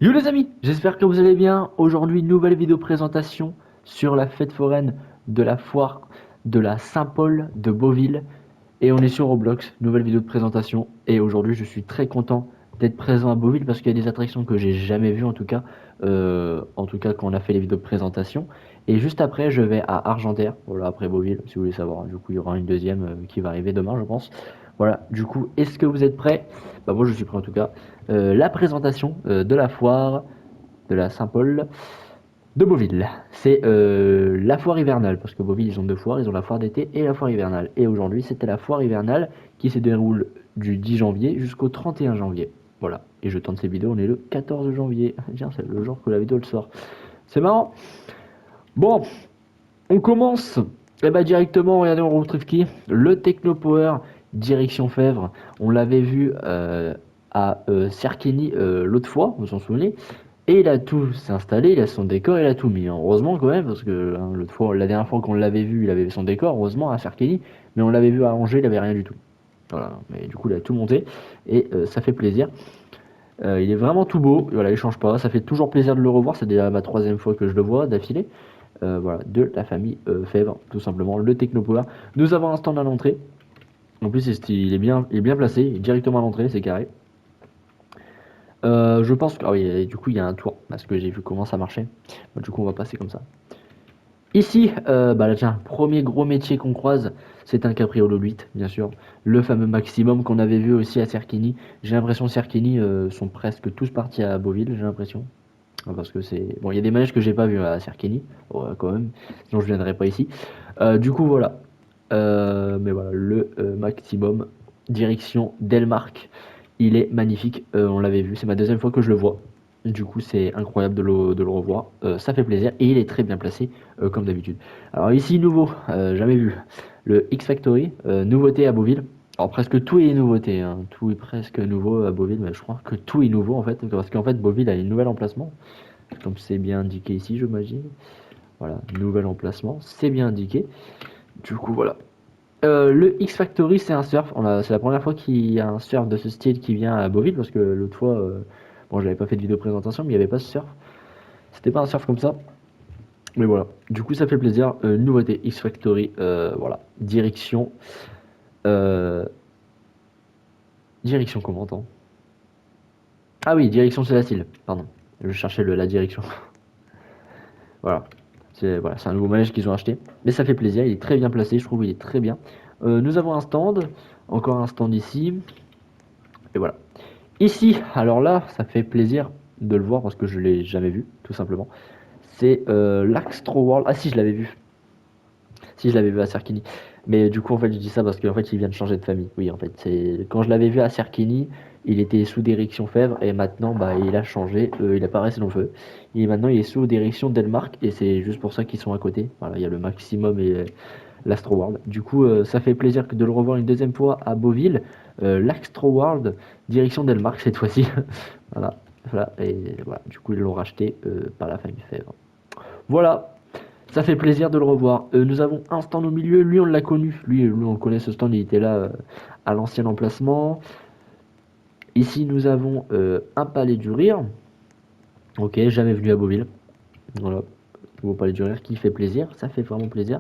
Yo les amis, j'espère que vous allez bien. Aujourd'hui, nouvelle vidéo présentation sur la fête foraine de la foire de la Saint-Paul de Beauville. Et on est sur Roblox, nouvelle vidéo de présentation. Et aujourd'hui, je suis très content d'être présent à Beauville parce qu'il y a des attractions que j'ai jamais vues en tout cas quand on a fait les vidéos de présentation. Et juste après, je vais à Argentière, voilà, après Beauville, si vous voulez savoir. Du coup, il y aura une deuxième qui va arriver demain, je pense. Voilà, du coup, est-ce que vous êtes prêts? Bah moi, je suis prêt en tout cas. La présentation de la foire de la Saint-Paul de Beauville. C'est la foire hivernale, parce que Beauville, ils ont deux foires, ils ont la foire d'été et la foire hivernale. Et aujourd'hui, c'était la foire hivernale qui se déroule du 10 janvier jusqu'au 31 janvier. Voilà. Et je tente ces vidéos, on est le 14 janvier. Tiens, c'est le jour que la vidéo le sort. C'est marrant. Bon, on commence. Et bah directement, regardez, on retrouve qui? Le Technopower, direction Fèvre. On l'avait vu à Cerquigny l'autre fois, vous vous en souvenez? Et il a tout s'installé, il a son décor, il a tout mis, hein. Heureusement quand même, parce que hein, l'autre fois, la dernière fois qu'on l'avait vu, il avait son décor, heureusement à Cerquigny, mais on l'avait vu à Angers, il avait rien du tout. Voilà, mais du coup, il a tout monté et ça fait plaisir. Il est vraiment tout beau, voilà, il change pas, ça fait toujours plaisir de le revoir, c'est déjà ma troisième fois que je le vois d'affilée. Voilà, de la famille Fèvre, tout simplement, le Technopower. Nous avons un stand à l'entrée. En plus, il est bien placé, directement à l'entrée, c'est carré. Je pense que. Ah oui, et du coup, il y a un tour, parce que j'ai vu comment ça marchait. Bah, du coup, on va passer comme ça. Ici, bah là, tiens, premier gros métier qu'on croise, c'est un capriole 8, bien sûr. Le fameux maximum qu'on avait vu aussi à Cerquigny. J'ai l'impression que Cerquigny sont presque tous partis à Beauville, j'ai l'impression. Parce que c'est. Bon, il y a des manèges que j'ai pas vu à Cerquigny, quand même, sinon je viendrais pas ici. Du coup, voilà. Mais voilà, le maximum, direction Delmark. Il est magnifique, on l'avait vu, c'est ma deuxième fois que je le vois. Du coup, c'est incroyable de le revoir. Ça fait plaisir et il est très bien placé, comme d'habitude. Alors, ici, nouveau, jamais vu. Le X Factory, nouveauté à Beauville. Alors, presque tout est nouveauté, hein. Tout est presque nouveau à Beauville, mais je crois que tout est nouveau en fait. Parce qu'en fait, Beauville a un nouvel emplacement, comme c'est bien indiqué ici, j'imagine. Voilà, nouvel emplacement, c'est bien indiqué. Du coup, voilà. Le X Factory, c'est un surf. C'est la première fois qu'il y a un surf de ce style qui vient à Beauville, parce que l'autre fois, bon, j'avais pas fait de vidéo présentation, mais il n'y avait pas ce surf. C'était pas un surf comme ça. Mais voilà. Du coup, ça fait plaisir. Nouveauté X Factory, voilà. Euh, direction comment attends. Ah oui, direction Célestine. Pardon. Je cherchais la direction. Voilà. C'est un nouveau manège qu'ils ont acheté. Mais ça fait plaisir. Il est très bien placé. Je trouve il est très bien. Nous avons un stand. Encore un stand ici. Et voilà. Ici, alors là, ça fait plaisir de le voir parce que je l'ai jamais vu, tout simplement. C'est l'Astro World. Ah si, je l'avais vu. Si, je l'avais vu à Cerquigny. Mais du coup, en fait, je dis ça parce qu'en fait, il vient de changer de famille. Oui, en fait, c'est quand je l'avais vu à Cerquigny, il était sous direction Fèvre et maintenant, bah, il a changé. Il a pas resté dans le feu. Et maintenant, il est sous direction Delmark et c'est juste pour ça qu'ils sont à côté. Voilà, il y a le maximum et l'Astro World. Du coup, ça fait plaisir de le revoir une deuxième fois à Beauville. L'Astro World, direction Delmark cette fois-ci. Voilà, voilà, et voilà. Du coup, ils l'ont racheté par la famille Fèvre. Voilà, ça fait plaisir de le revoir. Nous avons un stand au milieu. Lui, on l'a connu. Lui, on le connaît ce stand. Il était là à l'ancien emplacement. Ici, nous avons un palais du rire. Ok, jamais venu à Beauville. Voilà, nouveau palais du rire qui fait plaisir. Ça fait vraiment plaisir.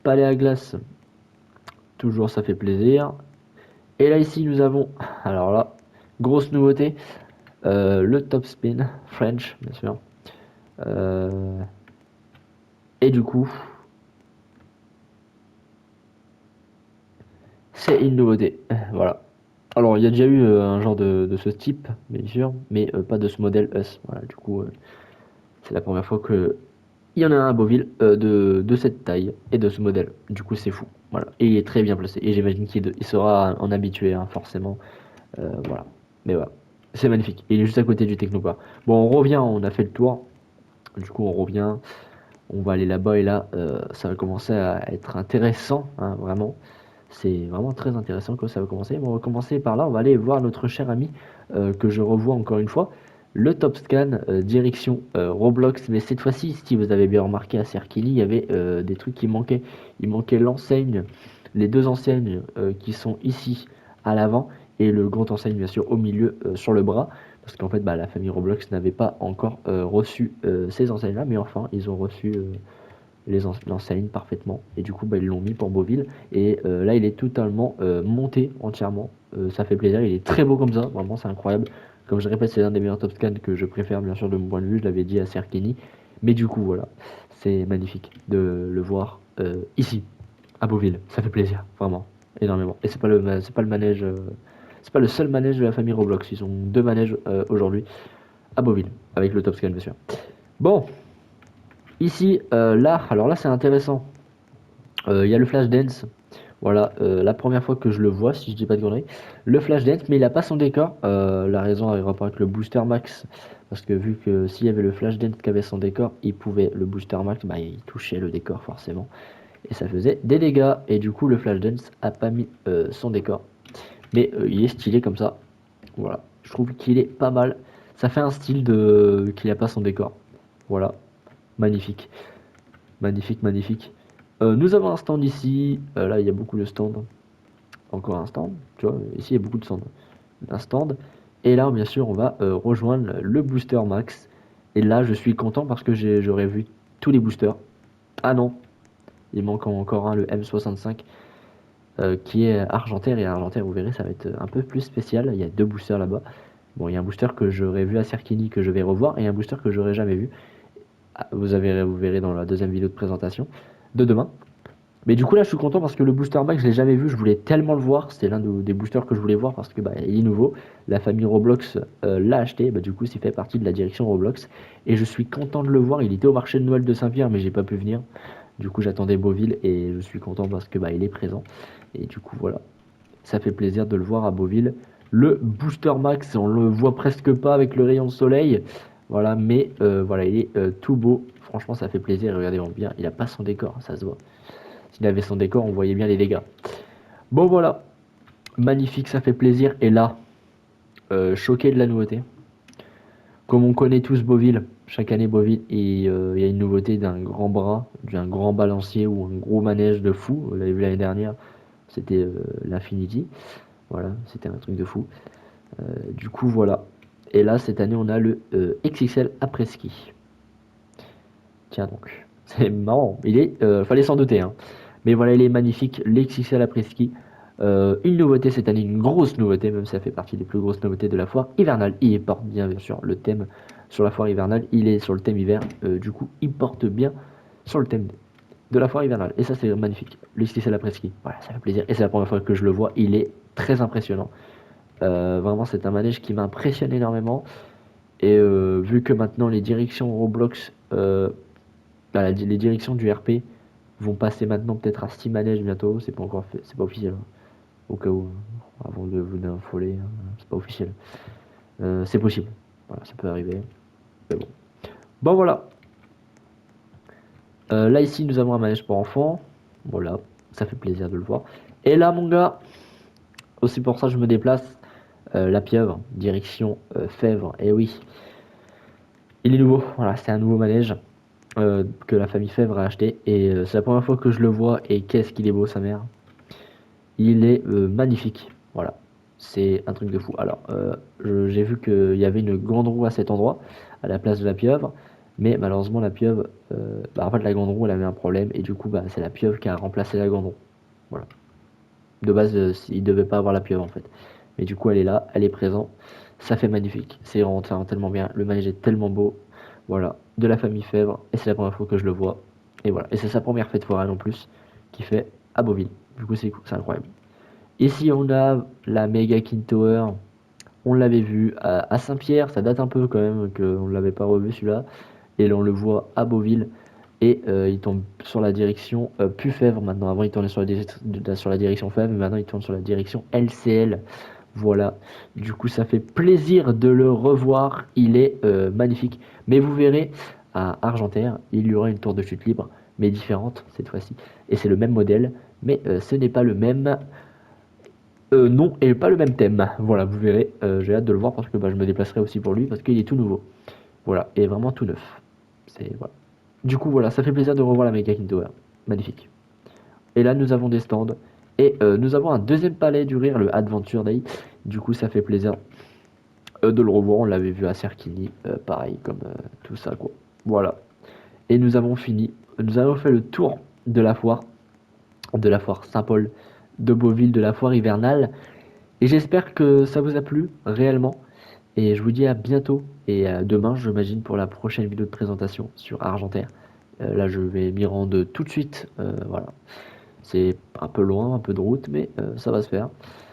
Palais à glace, toujours ça fait plaisir. Et là ici nous avons, alors là, grosse nouveauté, le top spin French bien sûr. Euh, et du coup, c'est une nouveauté. Voilà. Alors il y a déjà eu un genre de ce type, bien sûr, mais pas de ce modèle US. Voilà, du coup, c'est la première fois que il y en a un à Beauville de cette taille et de ce modèle. Du coup, c'est fou. Voilà. Et il est très bien placé. Et j'imagine qu'il sera en habitué, hein, forcément. Voilà. Mais voilà. C'est magnifique. Il est juste à côté du Technopa. Bon, on revient, on a fait le tour. Du coup, on revient, on va aller là-bas et là, ça va commencer à être intéressant, hein, vraiment. C'est vraiment très intéressant que ça va commencer. Bon, on va commencer par là, on va aller voir notre cher ami que je revois encore une fois. Le Top Scan, direction Roblox, mais cette fois-ci, si vous avez bien remarqué à Cerquilly, il y avait des trucs qui manquaient. Il manquait l'enseigne, les deux enseignes qui sont ici à l'avant et le grand enseigne bien sûr au milieu sur le bras Parce qu'en fait, bah, la famille Roblox n'avait pas encore reçu ces enseignes-là, mais enfin, ils ont reçu l'enseigne parfaitement. Et du coup, bah, ils l'ont mis pour Beauville. Et là, il est totalement monté entièrement. Ça fait plaisir. Il est très beau comme ça. Vraiment, c'est incroyable. Comme je répète, c'est l'un des meilleurs top scans que je préfère, bien sûr, de mon point de vue. Je l'avais dit à Serkini. Mais du coup, voilà. C'est magnifique de le voir ici, à Beauville. Ça fait plaisir, vraiment. Énormément. Et c'est pas le manège. C'est pas le seul manège de la famille Roblox. Ils ont deux manèges aujourd'hui à Beauville. Avec le top scan, bien sûr. Bon, ici, là, alors là, c'est intéressant. Il y a le flash dance. Voilà, la première fois que je le vois, si je dis pas de conneries. Le flash dance, mais il a pas son décor. La raison a rapport avec le booster max. Parce que vu que s'il y avait le flash dance qui avait son décor, il pouvait, le booster max, bah, il touchait le décor forcément. Et ça faisait des dégâts. Et du coup, le flash dance a pas mis son décor. Mais il est stylé comme ça. Voilà, je trouve qu'il est pas mal. Ça fait un style de qu'il a pas son décor. Voilà, magnifique. Magnifique, magnifique. Nous avons un stand ici. Là, il y a beaucoup de stands. Encore un stand. Tu vois, ici, il y a beaucoup de stands. Un stand. Et là, bien sûr, on va rejoindre le booster max. Et là, je suis content parce que j'aurais vu tous les boosters. Ah non, il manque encore un, le M65, qui est argentaire. Et argentaire, vous verrez, ça va être un peu plus spécial. Il y a deux boosters là-bas. Bon, il y a un booster que j'aurais vu à Serkini que je vais revoir. Et un booster que j'aurais jamais vu. Ah, vous verrez dans la deuxième vidéo de présentation de demain. Mais du coup là je suis content parce que le booster max je l'ai jamais vu, je voulais tellement le voir, c'était des boosters que je voulais voir parce que bah, il est nouveau, la famille Roblox l'a acheté, bah, du coup il fait partie de la direction Roblox et je suis content de le voir, il était au marché de Noël de Saint-Pierre mais j'ai pas pu venir, du coup j'attendais Beauville et je suis content parce que bah, il est présent et du coup voilà, ça fait plaisir de le voir à Beauville. Le booster max on le voit presque pas avec le rayon de soleil, voilà, mais voilà il est tout beau, franchement ça fait plaisir, regardez bien, il a pas son décor, ça se voit. S'il avait son décor, on voyait bien les dégâts. Bon voilà, magnifique, ça fait plaisir. Et là, choqué de la nouveauté. Comme on connaît tous Beauville, chaque année Beauville, il y a une nouveauté d'un grand bras, d'un grand balancier ou un gros manège de fou. Vous l'avez vu l'année dernière, c'était l'Infinity. Voilà, c'était un truc de fou. Du coup, voilà. Et là, cette année, on a le XXL après-ski. Tiens donc, c'est marrant. Fallait s'en douter, hein. Mais voilà, il est magnifique, l'XXL après-ski. Une nouveauté cette année, une grosse nouveauté, même si ça fait partie des plus grosses nouveautés de la foire hivernale. Il porte bien sûr le thème sur la foire hivernale, il est sur le thème hiver, du coup il porte bien sur le thème de la foire hivernale. Et ça c'est magnifique, l'XXL après-ski, voilà, ça fait plaisir. Et c'est la première fois que je le vois, il est très impressionnant. Vraiment c'est un manège qui m'impressionne énormément. Et vu que maintenant les directions Roblox, les directions du RP vont passer maintenant peut-être à 6 manèges bientôt, c'est pas encore fait, c'est pas officiel, hein. Au cas où, avant de vous affoler, hein, c'est pas officiel. C'est possible, voilà, ça peut arriver, mais bon. Bon voilà, là ici nous avons un manège pour enfants, voilà, ça fait plaisir de le voir. Et là mon gars, aussi pour ça je me déplace, la pieuvre, direction Fèvre, et oui, il est nouveau, voilà, c'est un nouveau manège. Que la famille Fèvre a acheté et c'est la première fois que je le vois et qu'est-ce qu'il est beau sa mère. Il est magnifique, voilà. C'est un truc de fou. Alors, j'ai vu qu'il y avait une grande roue à cet endroit, à la place de la pieuvre, mais malheureusement la pieuvre, en fait la grande roue elle avait un problème et du coup bah, c'est la pieuvre qui a remplacé la grande roue. Voilà. De base, il devait pas avoir la pieuvre en fait. Mais du coup elle est là, elle est présente. Ça fait magnifique. C'est vraiment tellement bien. Le manège est tellement beau. Voilà. De la famille Fèvre. Et c'est la première fois que je le vois. Et voilà. Et c'est sa première fête foraine en plus. Qui fait à Beauville. Du coup c'est cool, c'est incroyable. Ici on a la Mega King Tower. On l'avait vu à Saint-Pierre. Ça date un peu quand même qu'on ne l'avait pas revu celui-là. Et là on le voit à Beauville. Et il tombe sur la direction Pufèvre maintenant. Avant il tournait sur la direction Fèvre, mais maintenant il tourne sur la direction LCL. Voilà. Du coup ça fait plaisir de le revoir. Il est magnifique. Mais vous verrez, à Argentaire, il y aura une tour de chute libre, mais différente cette fois-ci. Et c'est le même modèle, mais ce n'est pas le même nom et pas le même thème. Voilà, vous verrez. J'ai hâte de le voir parce que bah, je me déplacerai aussi pour lui parce qu'il est tout nouveau. Voilà, et vraiment tout neuf. Voilà. Du coup, voilà, ça fait plaisir de revoir la Mega King Tower. Magnifique. Et là, nous avons des stands. Et nous avons un deuxième palais du rire, le Adventure Day. Du coup, ça fait plaisir de le revoir. On l'avait vu à Cerquigny, pareil, comme tout ça, quoi. Voilà. Et nous avons fini. Nous avons fait le tour de la foire Saint-Paul de Beauville, de la foire hivernale. Et j'espère que ça vous a plu, réellement. Et je vous dis à bientôt et à demain, j'imagine, pour la prochaine vidéo de présentation sur Argentaire. Là, je vais m'y rendre tout de suite. Voilà. C'est un peu loin, un peu de route, mais ça va se faire.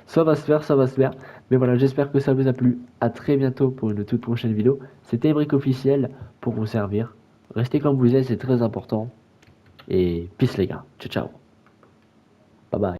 Ça va se faire, ça va se faire. Mais voilà, j'espère que ça vous a plu. À très bientôt pour une toute prochaine vidéo. C'était Brick Officiel pour vous servir. Restez comme vous êtes, c'est très important. Et peace les gars. Ciao, ciao. Bye bye.